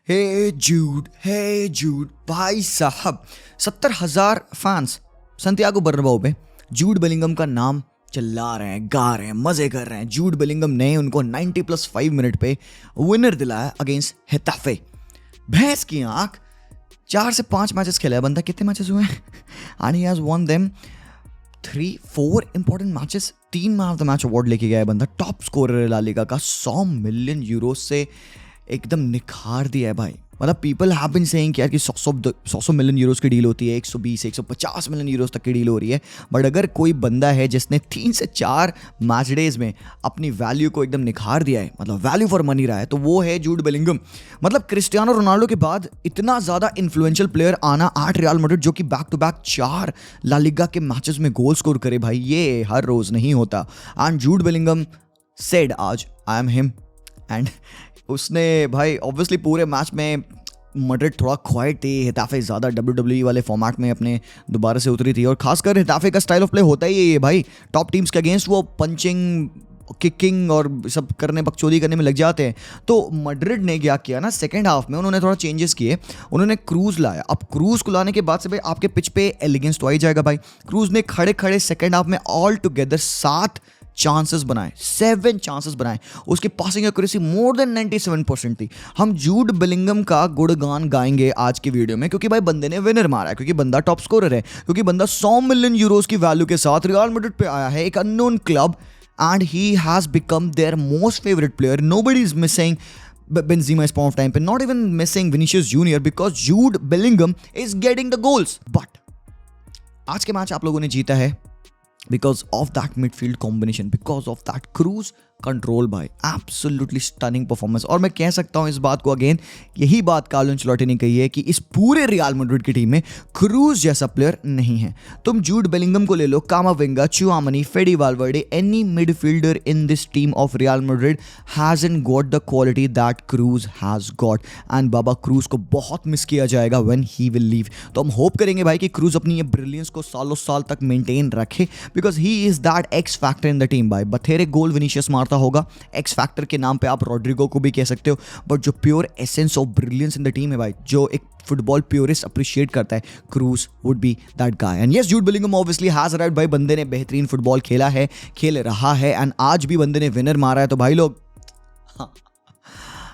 हे जूड भाई साहब 70,000 फैंस संतियागो बर्नबाओ पे जूड बेलिंगम का नाम चिल्ला रहे हैं, गा रहे हैं, मजे कर रहे हैं। जूड बेलिंगम ने उनको 90+5 मिनट पे विनर दिलाया अगेंस्ट हेताफे। भैंस की आंख 4 से 5 मैचेस खेला है बंदा। कितने मैचेस हुए हैं? And he has won them 3-4 important matches. 3 man of the match award लेके गया है बंदा। टॉप स्कोरर है ला लीगा का। 100 मिलियन यूरो से एकदम निखार दिया है भाई। मतलब पीपल हैव बीन सेइंग कि यार कि 100 मिलियन यूरोस की डील होती है, 120-150 मिलियन यूरोस तक की डील हो रही है। बट अगर कोई बंदा है जिसने 3 से 4 मैच डेज में अपनी वैल्यू को एकदम निखार दिया है, मतलब वैल्यू फॉर मनी रहा है, तो वो है जूड बेलिंगम। मतलब क्रिस्टियानो रोनाल्डो के बाद इतना ज़्यादा इन्फ्लुएंशियल प्लेयर आना एट रियल मैड्रिड, जो कि back to back 4 La Liga के मैचेस में गोल स्कोर करे भाई, ये हर रोज़ नहीं होता। एंड जूड बेलिंगम सेड आज आई एम हिम। एंड उसने भाई ऑब्वियसली पूरे मैच में मैड्रिड थोड़ा क्वाइट थी। हेताफे ज़्यादा WWE वाले फॉर्मेट में अपने दोबारा से उतरी थी, और खासकर हेताफे का स्टाइल ऑफ प्ले होता ही है भाई। टॉप टीम्स के अगेंस्ट वो पंचिंग, किकिंग और सब करने, बकचोदी करने में लग जाते हैं। तो मैड्रिड ने क्या किया ना, सेकेंड हाफ में उन्होंने थोड़ा चेंजेस किए। उन्होंने क्रूज लाया। अब क्रूज को लाने के बाद से भाई आपके पिच पे एलिगेंस तो आ ही जाएगा भाई। क्रूज ने खड़े खड़े सेकेंड हाफ में ऑल टुगेदर 7 चांसेस बनाए, 7 चांसेस बनाए। उसकी पासिंग एक्यूरेसी मोर देन 97% थी। हम जूड बेलिंगम का गुणगान गाएंगे आज की वीडियो में, क्योंकि भाई बंदे ने विनर मारा है, क्योंकि बंदा टॉप स्कोरर है, क्योंकि बंदा 100 मिलियन यूरोस की वैल्यू के साथ रियल मैड्रिड पे आया है, एक unknown club, and he has become their most favourite player. Nobody is missing Benzema is point of time, not even missing Vinicius Junior, because Jude Bellingham is getting the goals. But आज के match आप लोगों ने जीता है because of that midfield combination, because of that cruise control भाई। Absolutely stunning performance. और मैं कह सकता हूं इस बात को अगेन, यही बात कार्लो एंचेलोटी ने कही है कि इस पूरे रियल मैड्रिड की टीम में क्रूज जैसा प्लेयर नहीं है। तुम जूड बेलिंगम को ले लो, कामाविंगा, चुआमनी, फेडी Valverde, any midfielder in this team of real Madrid hasn't got the quality that cruise has got. And Baba cruise को बहुत मिस किया जाएगा व्हेन ही विल लीव। तो हम होप करेंगे भाई कि क्रूज अपनी ये ब्रिलियंस को सालों साल तक मेंटेन रखे, because he is that x factor in the team भाई। बथेरे गोल विनीशियस मारता होगा, एक्स फैक्टर के नाम पे आप रॉड्रिगो को भी कह सकते हो, बट जो pure essence of brilliance in the team है भाई, जो एक फुटबॉल प्योरिस्ट अप्रिशिएट करता है, cruise would be that guy. And yes, Jude Bellingham obviously has arrived भाई। बंदे ने बेहतरीन फुटबॉल खेला है, खेल रहा है, एंड आज भी बंदे ने विनर मारा है। तो भाई लोग,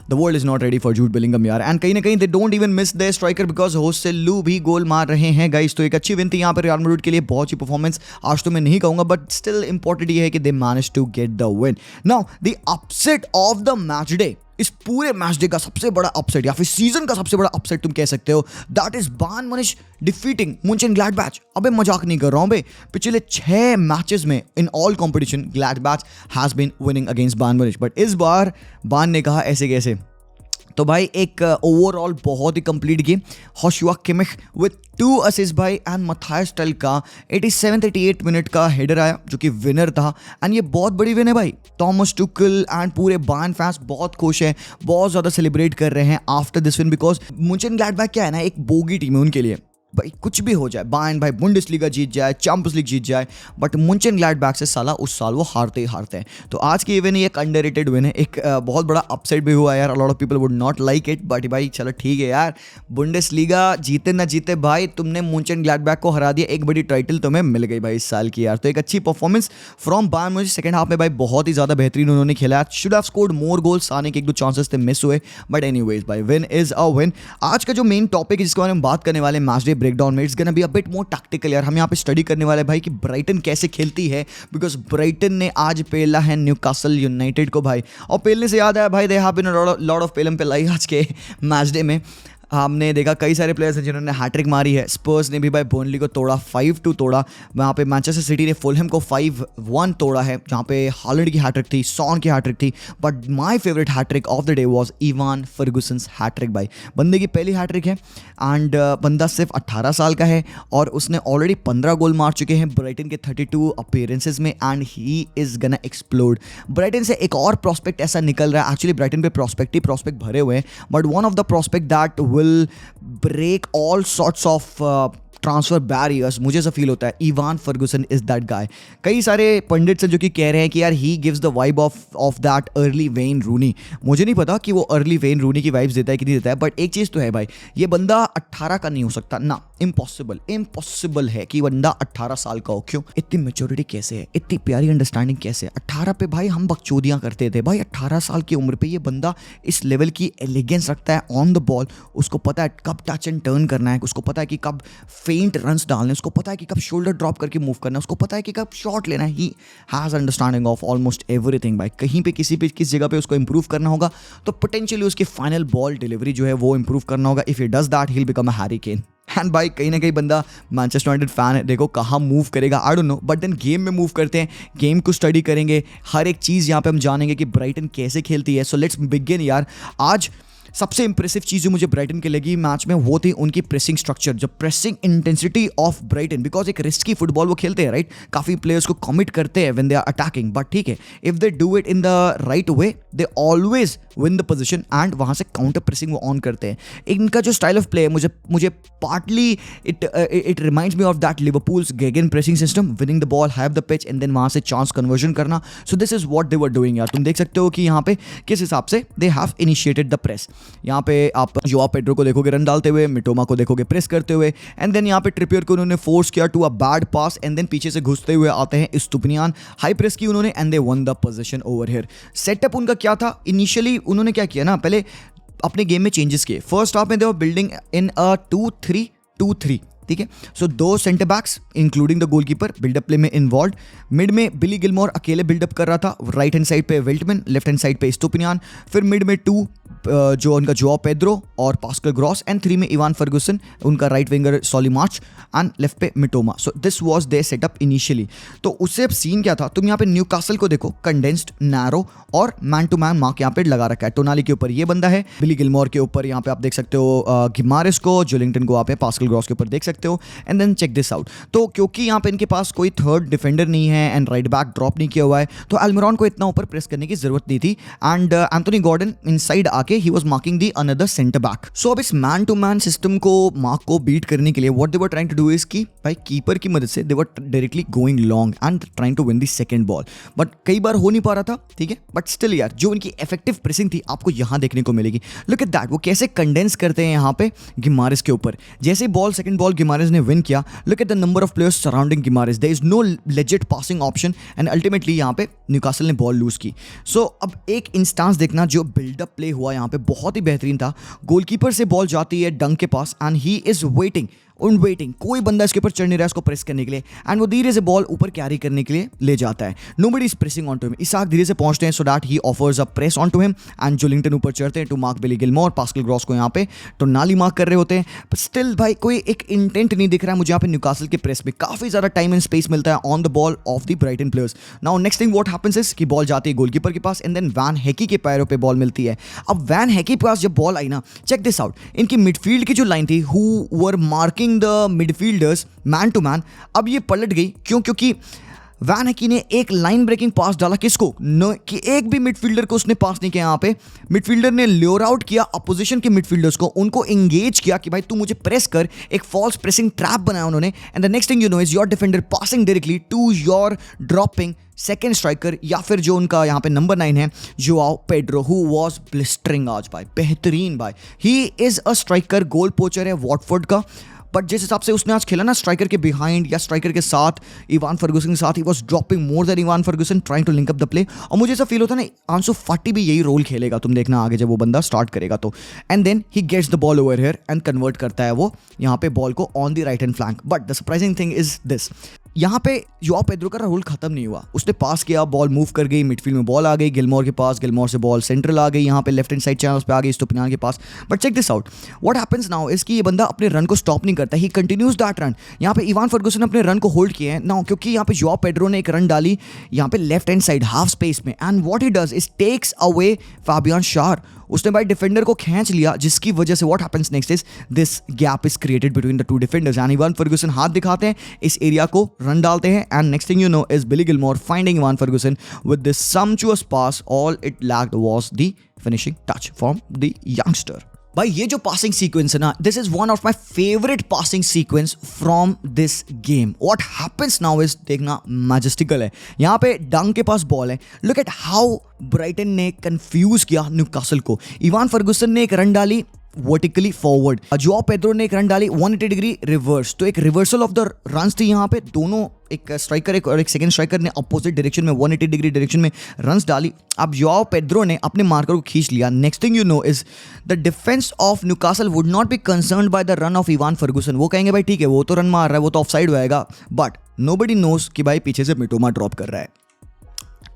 The world is not ready for Jude Bellingham यार। एंड कहीं ना कहीं they don't even miss their striker because Joselu भी गोल मार रहे हैं गाइस। तो एक अच्छी विन थी यहाँ पे रियल मैड्रिड के लिए। बहुत ही परफॉर्मेंस आज तो मैं नहीं कहूँगा, बट स्टिल इंपॉर्टेंट ये है कि they managed to get the win. Now the upset of the match day, इस पूरे मैच डे का सबसे बड़ा अपसेट या फिर सीजन का सबसे बड़ा अपसेट तुम कह सकते हो, that is Bayern Munich defeating Mönchengladbach. अबे मजाक नहीं कर रहा हूं बे। पिछले 6 मैचेस में in all competition Gladbach has been winning against Bayern Munich, but इस बार बायर्न ने कहा ऐसे कैसे। तो भाई एक ओवरऑल बहुत ही complete game. Joshua Kimmich with 2 assist भाई, एंड मथायस टेल का 87-88 मिनट का हेडर आया जो कि विनर था। एंड ये बहुत बड़ी विन है भाई। थॉमस टुकल एंड पूरे बायर्न फैंस बहुत खुश हैं, बहुत ज़्यादा सेलिब्रेट कर रहे हैं आफ्टर दिस विन, बिकॉज मुंचेनग्लाडबाच क्या है ना, एक बोगी टीम है उनके लिए भाई। कुछ भी हो जाए, बायर्न भाई बुंडेसलीगा जीत जाए, चैंपियंस लीग जीत जाए, बट मुंचेनग्लाडबाच से साला उस साल वो हारते ही हारते हैं। तो आज की इवेंट एक अंडररेटेड विन है। एक बहुत बड़ा अपसेट भी हुआ यार। अ lot of people would not like it, but भाई चलो ठीक है यार। बुंडेसलीगा जीते ना जीते भाई, तुमने मुंचेनग्लाडबाच को हरा दिया, एक बड़ी टाइटल तुम्हें मिल गई भाई इस साल की यार। तो एक अच्छी performance from Bayern Munich. Second half में भाई बहुत ही ज़्यादा बेहतरीन उन्होंने खेला। Should have scored more goals, आने के 1-2 चांसेस थे, मिस हुए, बट एनीवेज भाई विन इज अ विन। आज का जो मेन टॉपिक है जिसके बारे में बात करने वाले मैच डे ब्रेकडाउन में, it's gonna be a bit more tactical यार। हम यहाँ पे स्टडी करने वाले भाई कि ब्राइटन कैसे खेलती है, बिकॉज ब्राइटन ने आज पेला है न्यूकासल यूनाइटेड को भाई। और पेलने से याद आया भाई, they have been a lot of पेलम पे लाई आज के मैच डे में। हमने देखा कई सारे प्लेयर्स हैं जिन्होंने हैट्रिक मारी है। स्पर्स ने भी भाई बर्नली को तोड़ा, 5-2 तोड़ा। वहाँ पे मैनचेस्टर सिटी ने फुलहैम को 5-1 तोड़ा है, जहाँ पे हॉलैंड की हैट्रिक थी, सॉन की हैट्रिक थी। But my favourite hattrick of the day was Evan Ferguson's hattrick भाई। बंदे की पहली हैट्रिक है, एंड बंदा सिर्फ 18 साल का है, और उसने ऑलरेडी 15 गोल मार चुके हैं ब्राइटन के 32 अपीयरेंसेज में, and he is gonna explode. Brighton से एक और प्रॉस्पेक्ट ऐसा निकल रहा है, एक्चुअली ब्राइटन पे प्रॉस्पेक्ट भरे हुए हैं, but one of the prospect that will break all sorts of transfer barriers, मुझे ऐसा फील होता है Ivan Ferguson is that guy. कई सारे पंडित्स हैं जो कि कह रहे हैं कि यार he gives the vibe of that early when रूनी। मुझे नहीं पता कि वो अर्ली वेन रूनी की वाइब्स देता है कि नहीं देता है, बट एक चीज़ तो है भाई, ये बंदा 18 का नहीं हो सकता ना, इम्पॉसिबल है कि बंदा 18 साल का हो। क्यों? इतनी मेच्योरिटी कैसे है, इतनी प्यारी अंडरस्टैंडिंग कैसे है। 18 पे भाई हम बकचोदियाँ करते थे भाई, 18 साल की उम्र पे ये बंदा इस लेवल की एलिगेंस रखता है ऑन द बॉल। उसको पता है कब टच एंड टर्न करना है, उसको पता है कि कब फेंट रन्स डालने, उसको पता है कि कब शोल्डर ड्रॉप करके मूव करना है, उसको पता है कि कब शॉट लेना है। He has understanding of almost everything भाई। कहीं पे किस जगह पे उसको इंप्रूव करना होगा तो पोटेंशियली उसकी फाइनल बॉल डिलीवरी जो है वो इंप्रूव करना होगा। If he does that he will become a Harry Kane. And भाई कहीं ना कहीं बंदा मैनचेस्टर यूनाइटेड फैन है, देखो कहाँ मूव करेगा I don't know, but then game में मूव करते हैं, गेम को स्टडी करेंगे, हर एक चीज़ यहाँ पे हम जानेंगे कि ब्राइटन कैसे खेलती है। सो लेट्स बिगिन यार। आज सबसे इंप्रेसिव चीज़ जो मुझे ब्राइटन की लगी मैच में वो थी उनकी प्रेसिंग स्ट्रक्चर, जो pressing intensity of Brighton. Because एक रिस्की फुटबॉल वो खेलते हैं राइट, काफ़ी प्लेयर्स को कमिट करते हैं when they are attacking, but ठीक है if they do it in the right way they always win the position and वहाँ से काउंटर प्रेसिंग वो ऑन करते हैं। इनका जो स्टाइल ऑफ प्ले है मुझे partly it reminds me of that Liverpool's gegen pressing system, winning the ball, have the pitch and then वहाँ से चांस कन्वर्जन करना। So this is what they were doing यार। तुम देख सकते हो कि यहाँ पे किस हिसाब से they have initiated the press. यहाँ पे आप जोआ पेड्रो को देखोगे रन डालते हुए, मिटोमा को देखोगे प्रेस करते हुए, एंड देन यहाँ पे ट्रिपियर को उन्होंने फोर्स किया to a bad pass and then पीछे से घुसते हुए आते हैं इस्तुपिनियान, हाई प्रेस की उन्होंने and they one the position over here. Setup उनका क्या था इनिशियली, उन्होंने क्या किया ना, पहले अपने गेम में चेंजेस किए। फर्स्ट हाफ में दे वर बिल्डिंग इन अ 2-3-2-3, ठीक है। So 2 centre backs including the goalkeeper buildup play में इन्वॉल्व। मिड में बिली गिलमोर अकेले बिल्डअप कर रहा था, राइट हैंड साइड पे वेल्टमैन, लेफ्ट हैंड साइड पे इस्तुपिनियान, फिर मिड में 2 जो उनका जोआ पेड्रो और पास्कल ग्रॉस, एंड 3 में इवान फर्गुसन, उनका right winger Solly March, and left पे Mitoma. So this was their setup initially. तो उससे अब सीन क्या था, तुम यहाँ पे न्यूकासल को देखो, कंडेंस्ड, नैरो और मैन टू मैन मार्क यहाँ पे लगा रखा है। टोनाली के ऊपर ये बंदा है, बिली गिलमोर के ऊपर यहाँ पे आप देख सकते हो गिमारेस को, जोलिंगटन को आप पास्कल ग्रॉस के ऊपर देख सकते हो। And then check this out, तो क्योंकि यहाँ पे इनके पास कोई थर्ड डिफेंडर नहीं है एंड राइट बैक ड्रॉप नहीं किया हुआ है, तो अल्मिरॉन को इतना ऊपर प्रेस करने की जरूरत नहीं थी। एंड एंथोनी गॉर्डन इनसाइड आके ही was marking the another centre back. So अब इस मैन टू मैन सिस्टम को, मार्क को बीट करने के लिए what they were trying to do is कि भाई कीपर की मदद से they were directly going long and trying to win the second ball, but कई बार हो नहीं पा रहा था, ठीक है। बट स्टिल यार जो उनकी इफेक्टिव प्रेसिंग थी आपको यहाँ देखने को मिलेगी। लुक एट दैट, वो कैसे कंडेंस करते हैं यहाँ पे गिमारेस के ऊपर। जैसे बॉल सेकंड बॉल गिमारेस ने विन किया, look at the number of players surrounding Guimaraes, there is no legit passing option and ultimately यहाँ पे न्यूकासल ने बॉल लूज की। सो अब एक इंस्टांस देखना जो बिल्डअप प्ले हुआ यहाँ पे बहुत ही बेहतरीन था। गोलकीपर से बॉल जाती है डंक के पास एंड ही इज वेटिंग, कोई बंदा इसके ऊपर चढ़ नहीं रहा है इसको प्रेस करने के लिए, एंड वो धीरे से बॉल ऊपर कैरी करने के लिए ले जाता है। Nobody is pressing on to him. Isak धीरे से पहुंचते हैं so that he offers a press on to him and Joelinton ऊपर चढ़ते हैं to mark Billy Gilmour, Pascal Gross को यहाँ पे तो नाली मार्क कर रहे होते हैं। बट स्टिल भाई कोई एक इंटेंट नहीं दिख रहा है मुझे यहाँ पे न्यूकासल के प्रेस में। काफी ज्यादा टाइम एंड स्पेस मिलता है on the ball of the Brighton players. Now next thing what happens is कि बॉल जाती है गोलकीपर के पास एंड देन वैन हैकी के पैरों पे बॉल मिलती है। अब वैन हैकी के पास जब बॉल आई ना, चेक दिस आउट, इनकी मिडफील्ड की जो लाइन थी who were marking the midfielders man to man, अब ये पलट गई। क्यों? क्योंकि वैन हैकी ने एक लाइन ब्रेकिंग पास डाला, किसको? कि एक भी मिडफील्डर को उसने पास नहीं किया। यहाँ पे मिडफील्डर ने ल्योर आउट किया अपोजिशन के मिडफील्डर्स को, उनको एंगेज किया कि भाई तू मुझे प्रेस कर, एक फॉल्स प्रेसिंग ट्रैप बनाया उन्होंने। And the next thing you know is your defender passing directly to your dropping second striker या फिर जो उनका यहाँ पे नंबर 9 है Joao Pedro, who was blistering आज भाई, बेहतरीन भाई। ही इज अ स्ट्राइकर, गोल पोचर है वॉटफोर्ड का, बट जिस हिसाब से उसने आज खेला ना स्ट्राइकर के बिहाइंड या स्ट्राइकर के साथ, इवान फर्गुसन के साथ, he was dropping more than Evan Ferguson trying to link up the play. और मुझे ऐसा फील होता है ना आंसू फाटी भी यही रोल खेलेगा, तुम देखना आगे जब वो बंदा स्टार्ट करेगा तो। And then he gets the ball over here and convert करता है वो यहाँ पे बॉल को on the right hand flank. But the surprising thing is this, यहाँ पे जोआओ पेड्रो का रोल खत्म नहीं हुआ, उसने पास किया, बॉल मूव कर गई, मिडफील्ड में बॉल आ गई गिलमोर के पास, गिलमोर से बॉल सेंट्रल आ गई, यहाँ पे लेफ्ट हैंड साइड चैनल्स पे आ गई इस्तुपिनियान के पास। But check this out, what happens now is कि ये बंदा अपने रन को स्टॉप नहीं करता, ही कंटिन्यूज दैट रन। यहाँ पे इवान फर्गुसन ने अपने रन को होल्ड किए हैं नाउ, क्योंकि यहाँ पे जोआओ पेड्रो ने एक रन डाली यहाँ पे left hand side half space में, and what he does is takes away Fabian Schar. उसने भाई डिफेंडर को खींच लिया, जिसकी वजह से what happens next is this gap is created between the two defenders and Evan Ferguson हाथ दिखाते हैं, इस एरिया को रन डालते हैं, and next thing you know is Billy Gilmour finding Evan Ferguson with this sumptuous pass. All it lacked was the finishing touch from the youngster. भाई ये जो पासिंग सीक्वेंस है ना, this is one of my favourite passing sequence from this game. What happens now is, देखना मैजेस्टिकल है. यहाँ पे डंक के पास बॉल है. लुक एट हाउ ब्राइटन ने कंफ्यूज किया न्यूकासल को. इवान फर्गुसन ने एक रन डाली वर्टिकली फॉरवर्ड, जोआ पेड्रो ने एक रन डाली 180 डिग्री रिवर्स. तो एक रिवर्सल ऑफ द रन्स थी यहाँ पे. दोनों, एक स्ट्राइकर और एक सेकंड स्ट्राइकर ने अपोजिट डायरेक्शन में 180 डिग्री डायरेक्शन में रन्स डाली. अब जोआ पेड्रो ने अपने मार्कर को खींच लिया. Next thing you know is the defence of Newcastle would not be concerned by the run of Ivan Ferguson. वो कहेंगे भाई ठीक है, वो तो रन मार रहा है, वो तो ऑफसाइड होएगा, बट नोबडी नोस कि भाई पीछे से मिटोमा ड्रॉप कर रहा है.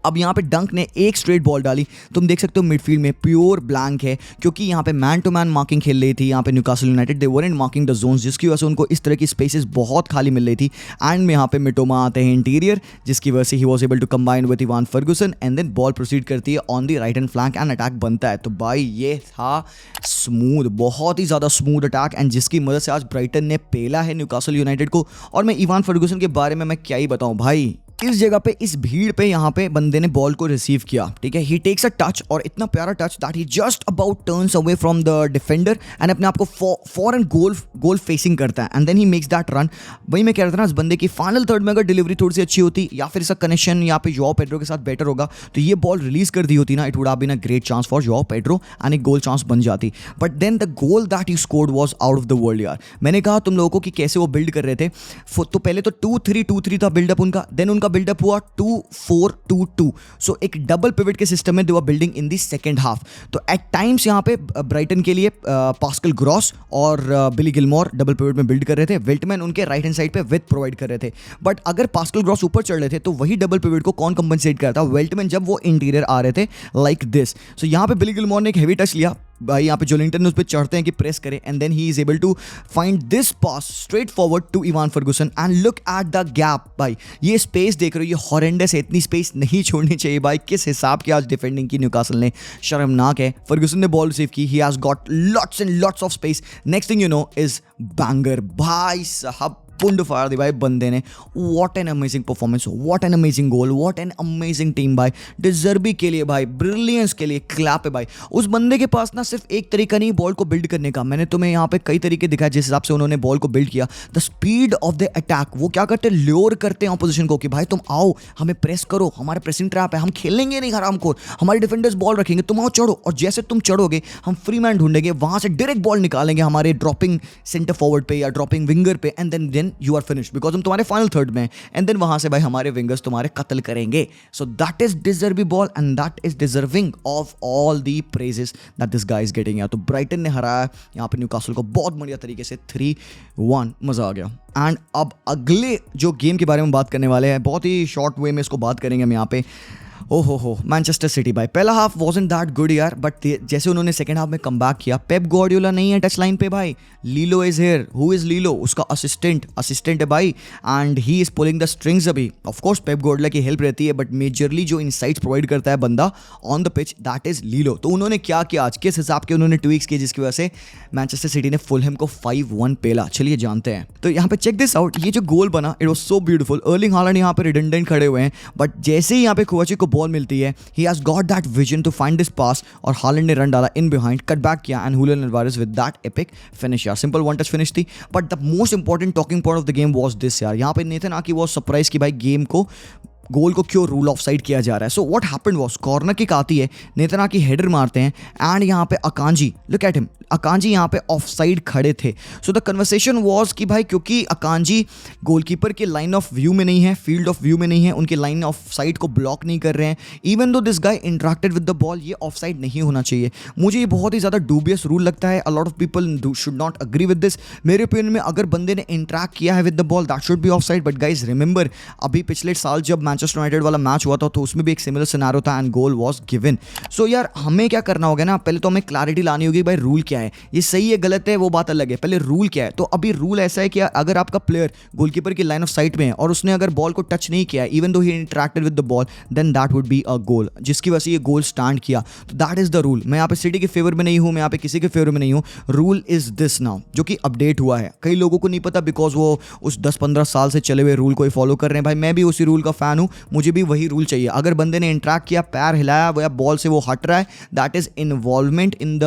अब यहाँ पे डंक ने एक स्ट्रेट बॉल डाली. तुम देख सकते हो मिडफील्ड में प्योर ब्लैंक है, क्योंकि यहाँ पे मैन टू मैन मार्किंग खेल रही थी यहाँ पे Newcastle United. They weren't marking the Jones, जिसकी वजह से उनको इस तरह की स्पेसेस बहुत खाली मिल रही थी. एंड में यहाँ पे मिटोमा आते हैं इंटीरियर, जिसकी वजह से he was able to combine with Evan Ferguson. And then ball proceed करती है on the right hand flank and attack बनता है. तो भाई ये था स्मूथ, बहुत ही ज़्यादा स्मूथ अटैक, एंड जिसकी मदद से आज ब्राइटन ने पेला है न्यूकासल यूनाइटेड को. और मैं इवान फर्गुसन के बारे में मैं क्या ही बताऊँ भाई. इस जगह पे, इस भीड़ पे यहाँ पे बंदे ने बॉल को रिसीव किया, ठीक है. ही टेक्स अ टच, और इतना प्यारा touch that he just about turns away from the defender and अपने आप को फॉर एंड गोल फेसिंग करता है. And then he makes that run. वही मैं कह रहा था ना, इस बंदे की फाइनल थर्ड में अगर डिलीवरी थोड़ी सी अच्छी होती, या फिर इसका कनेक्शन यहाँ पे जोआ पेड्रो के साथ बेटर होगा, तो ये बॉल रिलीज कर दी होती ना, it would have been a great chance for Joao Pedro and एक गोल चांस बन जाती. But then the goal that he scored was out of the world यार. मैंने कहा तुम लोगों को कि कैसे वो बिल्ड कर रहे थे. तो पहले तो 2-3-2-3 था बिल्डअप उनका. देन उनका बिल्डअप हुआ 2-4-2-2. सो एक डबल पिवट के सिस्टम में they were building in the second half. तो एट टाइम्स यहाँ पे ब्राइटन के लिए पास्कल ग्रॉस और बिली गिलमोर डबल पिवट में बिल्ड कर रहे थे. वेल्टमैन उनके राइट हैंड साइड पे विथ प्रोवाइड कर रहे थे. बट अगर पास्कल ग्रॉस ऊपर चढ़ रहे थे तो वही डबल पिवट को कौन कंपनसेट करता? वेल्टमैन, जब वो इंटीरियर आ रहे थे लाइक दिस. सो यहाँ पे बिली गिलमोर ने एक हेवी टच लिया भाई. यहाँ पे जोलिंगटन उस पर चढ़ते हैं कि प्रेस करें, and then he is able to find this pass straight forward to Evan Ferguson. And look at the gap भाई. ये स्पेस देख रहे हो, ये हॉरेंडस है. इतनी स्पेस नहीं छोड़नी चाहिए भाई. किस हिसाब की आज डिफेंडिंग की न्यूकासल ने, शर्मनाक है. फर्गुसन ने बॉल रिसीव की, he has got lots and lots of space. Next thing you know is banger भाई साहब. पुंड फाड़ दी भाई बंदे ने. What an amazing performance, what an amazing goal, what an amazing team भाई. डिजर्बी के लिए भाई, ब्रिलियंस के लिए क्लैप है भाई. उस बंदे के पास ना सिर्फ एक तरीका नहीं बॉल को बिल्ड करने का. मैंने तुम्हें यहाँ पे कई तरीके दिखाए जिस हिसाब से उन्होंने बॉल को बिल्ड किया. The speed of the attack, वो क्या करते हैं, ल्योर करते हैं ऑपोजिशन को कि भाई तुम आओ, हमें प्रेस करो, हमारे प्रेसिंग ट्रैप है, हम खेलेंगे नहीं हराम खोर, हमारे डिफेंडर्स बॉल रखेंगे, तुम आओ चढ़ो, और जैसे तुम चढ़ोगे हम फ्री मैन ढूंढेंगे, वहां से डायरेक्ट बॉल निकालेंगे हमारे ड्रॉपिंग सेंटर फॉरवर्ड पे या ड्रॉपिंग विंगर पे, and then you are finished because हम तुम्हारे फाइनल थर्ड में. एंड देन वहां से भाई हमारे विंगर्स तुम्हारे कत्ल करेंगे. So that is De Zerbi ball and that is deserving of all the praises that this guy is getting. तो ब्राइटन ने हराया यहाँ पे न्यूकासल को बहुत बढ़िया तरीके से 3-1. मजा आ गया. एंड अब अगले जो गेम के बारे में बात करने वाले हैं, बहुत ही शॉर्ट वे में इसको बात करेंगे हम यहाँ पे. ओहो मैनचेस्टर सिटी भाई. पहला हाफ वाज़न्ट दैट गुड यार, बट जैसे उन्होंने सेकंड हाफ में कमबैक किया. पेप गार्डियोला नहीं है टच लाइन पे भाई. लीलो इज हियर. हु इज लीलो? उसका असिस्टेंट है भाई, and he is pulling the strings. अभी ऑफ कोर्स पेप गार्डियोला की हेल्प रहती है, बट मेजरली जो इनसाइट्स प्रोवाइड करता है बंदा on the pitch, that is लीलो. तो उन्होंने क्या किया आज, किस हिसाब के उन्होंने ट्वीक्स किए जिसकी वजह से मैनचेस्टर सिटी ने फुलहैम को 5-1 पेला. चलिए जानते हैं. तो यहाँ पे चेक दिस आउट. ये जो गोल बना, it was so beautiful. Erling Haaland यहाँ पे रिडंडेंट खड़े हुए हैं, बट जैसे ही यहाँ पे कोवाचिक को बॉल मिलती है, he has got that vision to find this pass, और हालैंड ने रन डाला इन बिहाइंड, कट बैक किया, and Julian Alvarez with that epic finish यार. सिंपल वन टच फिनिश थी, but the most important talking point of the game was this यार. यहाँ पे Nathan आकी वाज सरप्राइज कि भाई गेम को, गोल को क्यों रूल ऑफ साइड किया जा रहा है. So what happened was, corner kick आती है, नेथन आकी हेडर मारते हैं, एंड यहाँ पे अकांजी, लुक एट हिम, अकांजी यहाँ पे ऑफ साइड खड़े थे. सो द कन्वर्सेशन वाज कि भाई क्योंकि अकांजी गोलकीपर के लाइन ऑफ व्यू में नहीं है, फील्ड ऑफ व्यू में नहीं है, उनके लाइन ऑफ साइड को ब्लॉक नहीं कर रहे हैं, even though this guy interacted with the ball, ये ऑफ साइड नहीं होना चाहिए. मुझे ये बहुत ही ज़्यादा डूबियस रूल लगता है. अ lot of people should not agree with this. मेरे ओपिनियन में अगर बंदे ने इंटरेक्ट किया है with the ball, that should be of side. But guys remember, अभी पिछले साल जब मैनचेस्टर यूनाइटेड वाला मैच हुआ था तो उसमें भी एक सिमिलर सिनेरियो था एंड गोल वाज गिवन. सो यार हमें क्या करना होगा ना, पहले तो हमें क्लैरिटी लानी होगी भाई रूल क्या है, ये सही है गलत है वो बात अलग है, पहले रूल क्या है. तो अभी रूल ऐसा है कि अगर आपका प्लेयर गोलकीपर की लाइन ऑफ साइट में है और उसने अगर बॉल को टच नहीं किया, even though he interacted with the ball, then that would be a goal, जिसकी वजह से ये गोल स्टैंड किया. तो दैट इज द रूल. मैं यहाँ पे सिटी के फेवर में नहीं हूँ, मैं यहाँ पे किसी के फेवर में नहीं हूँ. रूल इज दिस नाउ, जो कि अपडेट हुआ है. कई लोगों को नहीं पता बिकॉज वो उस 10-15 साल से चले हुए रूल को ही फॉलो कर रहे हैं. भाई मैं भी उसी रूल का फैन हूँ, मुझे भी वही रूल चाहिए. अगर बंदे ने इंटरेक्ट किया, पैर हिलाया या बॉल से वो हट रहा है, that is involvement in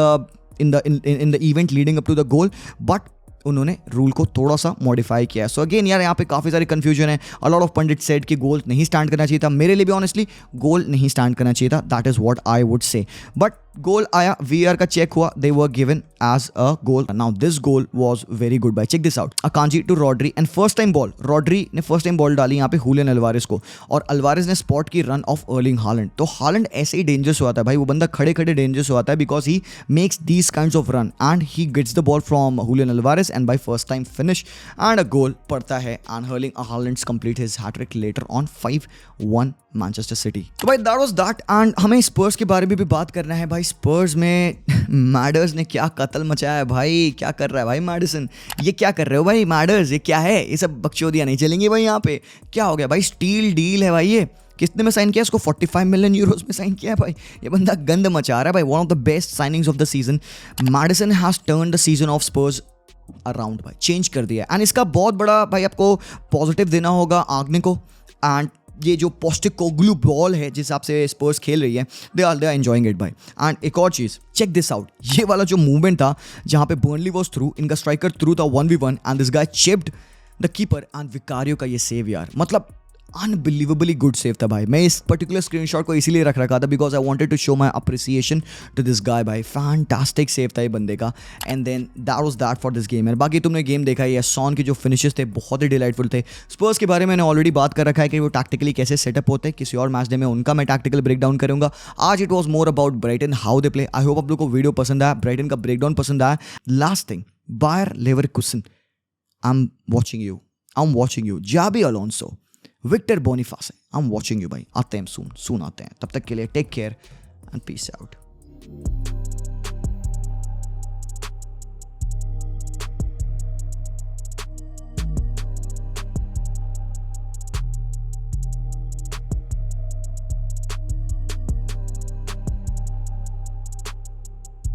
in the event leading up to the goal, but उन्होंने रूल को थोड़ा सा मॉडिफाई किया है. सो अगेन यार यहाँ पे काफ़ी सारी कंफ्यूजन है. अ लॉट ऑफ पंडित सेड कि गोल नहीं स्टैंड करना चाहिए था. मेरे लिए भी ऑनेस्टली गोल नहीं स्टैंड करना चाहिए था. That is what I would say. But goal आया, वीआर का चेक हुआ, they were given as a goal. Now this goal was very good by. Check this out. Akanji to Rodri and first time ball. Rodri ने first time ball डाली यहाँ पे Julian Alvarez को, और Alvarez ने spot की run of Erling Haaland. तो Holland ऐसे ही डेंजरस हुआ था भाई. वो बंदा खड़े खड़े डेंजरस हुआ था because he makes these kinds of run and he gets the ball from Julian Alvarez and by first time finish and a goal पड़ता है. And Erling Haaland complete his hattrick later on 5-1 Manchester City. तो भाई that was that. And हमें स्पर्स के बारे में भी बात करना है भाई. स्पर्स में मैडर्स ने क्या कत्ल मचाया है भाई. क्या कर रहा है भाई मैडिसन. ये क्या कर रहे हो भाई मैडर्स. ये क्या है. ये सब बकचोदियाँ नहीं चलेंगी भाई यहाँ पे. क्या हो गया भाई. स्टील डील है भाई. ये कितने में साइन किया इसको. 45 मिलियन यूरोस में साइन किया है भाई. ये बंदा गंद मचा रहा है भाई. One of the best signings of the season. Maddison has turn the season of Spurs around भाई. चेंज कर दिया. एंड इसका बहुत बड़ा भाई आपको पॉजिटिव देना होगा आग्ने को. एंड ये जो पोस्टेकोग्लू बॉल है जिस हिसाब से स्पर्स खेल रही है, दे आर एंजॉइंग इट भाई. एंड एक और चीज़, चेक दिस आउट. ये वाला जो मूवमेंट था जहाँ पे बर्नली वॉज थ्रू, इनका स्ट्राइकर थ्रू था 1v1 and this guy chipped the keeper and Vicario का ये सेव यार. मतलब अनबिलीवेबली गुड सेव था भाई. मैं इस पर्टिकुलर स्क्रीनशॉट को इसीलिए रख रखा था because I wanted to show my appreciation to this guy भाई. फैंटास्टिक सेव था ये बंदे का. And then that was that for this game. बाकी तुमने गेम देखा ही है. सॉन के जो फिनिशेस थे बहुत ही डिलाइटफुल थे. स्पर्स के बारे में मैंने ऑलरेडी बात कर रखा है कि वो टैक्टिकली कैसे सेटअप होते हैं. किसी और मैच डे में उनका मैं टैक्टिकल ब्रेक डाउन करूंगा. आज it was more about Brighton, how they play. I hope आप लोग को वीडियो पसंद आया, ब्राइटन का ब्रेक डाउन पसंद आया. Last thing, Bayer Leverkusen, I am watching you. Xabi Alonso, Victor Boniface, I am watching you भाई. आते हैं सून आते हैं. तब तक के लिए take care and peace out.